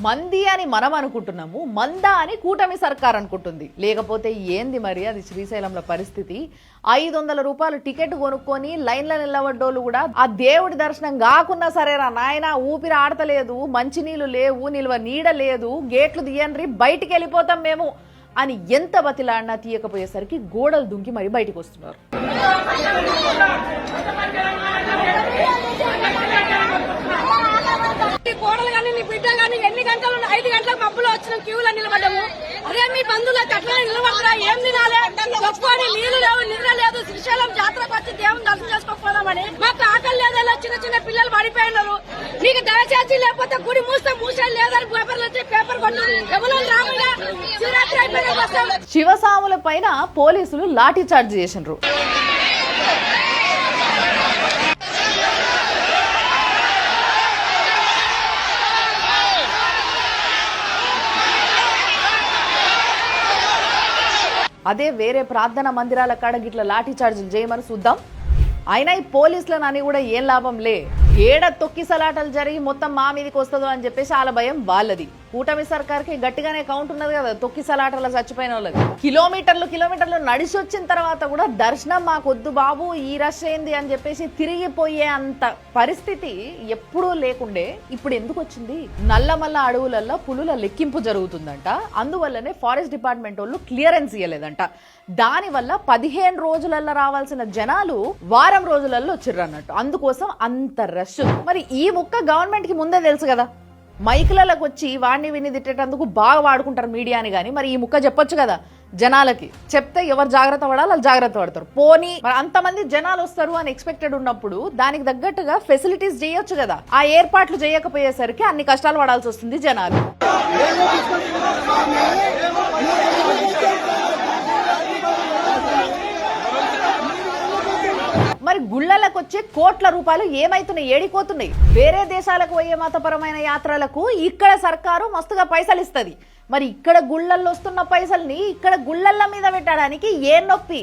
మంది అని మనం అనుకుంటున్నాము, మంద అని కూటమి సర్కార్ అనుకుంటుంది. లేకపోతే ఏంది మరి అది శ్రీశైలంలో పరిస్థితి? 500 రూపాయలు టికెట్ కొనుక్కొని లైన్లో నిలబడ్డోళ్ళు కూడా ఆ దేవుడి దర్శనం కాకున్నా సరేరా నాయన, ఊపిరి ఆడతలేదు, మంచినీళ్ళు లేవు, నిల్వ నీడ లేదు, గేట్లు తీయండ్రి, బయటికి వెళ్ళిపోతాం మేము అని ఎంత బతిలాడినా తీయకపోయేసరికి గోడలు దుంకి మరి బయటికి వస్తున్నారు. కోడలు కానీ నీ బిడ్డ కానీ ఎన్ని గంటలు 5 గంటలకు పబ్బులో వచ్చిన క్యూలో నిలబడ్డాము. అదే మీ బంధువులకు అట్లా నిలబడరా? ఏం తినాలి? ఒప్పుకొని నీళ్లు లేవు, నిద్ర లేదు. శ్రీశైలం జాతరకు వచ్చి దేవుని దర్శనం చేసుకోకపోదామని మాకు ఆకలి లేదలా చిన్న చిన్న పిల్లలు పడిపోయినారు. నీకు దయచేసి లేకపోతే గుడి మూస్తే మూసే లేదని పేపర్లు వచ్చి పేపర్ కొట్టారు. ఎవరో రాముగా శివరాత్రి అయిపోయిన శివసాముల పైన పోలీసులు లాఠీ చార్జ్ చేసిండ్రు. అదే వేరే ప్రార్థనా మందిరాల కాడ గిట్ల లాఠీ చార్జీలు చేయమని చూద్దాం. అయినా ఈ పోలీసులను అని కూడా ఏం లాభం లే. ఏడ తొక్కిసలాటలు జరిగి మొత్తం మా మీదకి వస్తుందో అని చెప్పేసి వాళ్ళ భయం వాళ్ళది. కూటమి సర్కార్కి గట్టిగానే కౌంట్ ఉన్నది కదా తొక్కిసలాటలు చచ్చిపోయిన వాళ్ళకి. కిలోమీటర్లు నడిచి వచ్చిన తర్వాత కూడా దర్శనం మాకొద్దు బాబు, ఈ రష్ ఏంది అని చెప్పేసి తిరిగిపోయే అంత పరిస్థితి ఎప్పుడూ లేకుండే ఇప్పుడు ఎందుకు వచ్చింది? నల్లమల్ల అడవులలో పులుల లెక్కింపు జరుగుతుందంట. అందువల్లనే ఫారెస్ట్ డిపార్ట్మెంట్ వాళ్ళు క్లియరెన్స్ ఇవ్వలేదంట. దానివల్ల 15 రోజులలో రావాల్సిన జనాలు వారం రోజులలో వచ్చిర్రన్నట్టు. అందుకోసం అంత రష్. మరి ఈ ముక్క గవర్నమెంట్ కి ముందే తెలుసు కదా. మైకులకు వచ్చి వాడిని విని తిట్టేటందుకు బాగా వాడుకుంటారు మీడియాని. కానీ మరి ఈ ముక్క చెప్పొచ్చు కదా జనాలకి. చెప్తే ఎవరు జాగ్రత్త పడాలి వాళ్ళు జాగ్రత్త పడతారు. పోనీ మరి అంతమంది జనాలు వస్తారు అని ఎక్స్పెక్టెడ్ ఉన్నప్పుడు దానికి తగ్గట్టుగా ఫెసిలిటీస్ చేయొచ్చు కదా. ఆ ఏర్పాట్లు చేయకపోయేసరికి అన్ని కష్టాలు పడాల్సి వస్తుంది జనాలు. మరి గుళ్ళలకు వచ్చే కోట్ల రూపాయలు ఏమైతున్నాయి, ఏడిపోతున్నాయి? వేరే దేశాలకు పోయే మతపరమైన యాత్రలకు ఇక్కడ సర్కారు మస్తుగా పైసలు ఇస్తుంది. మరి ఇక్కడ గుళ్ళల్లో వస్తున్న పైసల్ని ఇక్కడ గుళ్ళల్ల మీద పెట్టడానికి ఏం నొప్పి?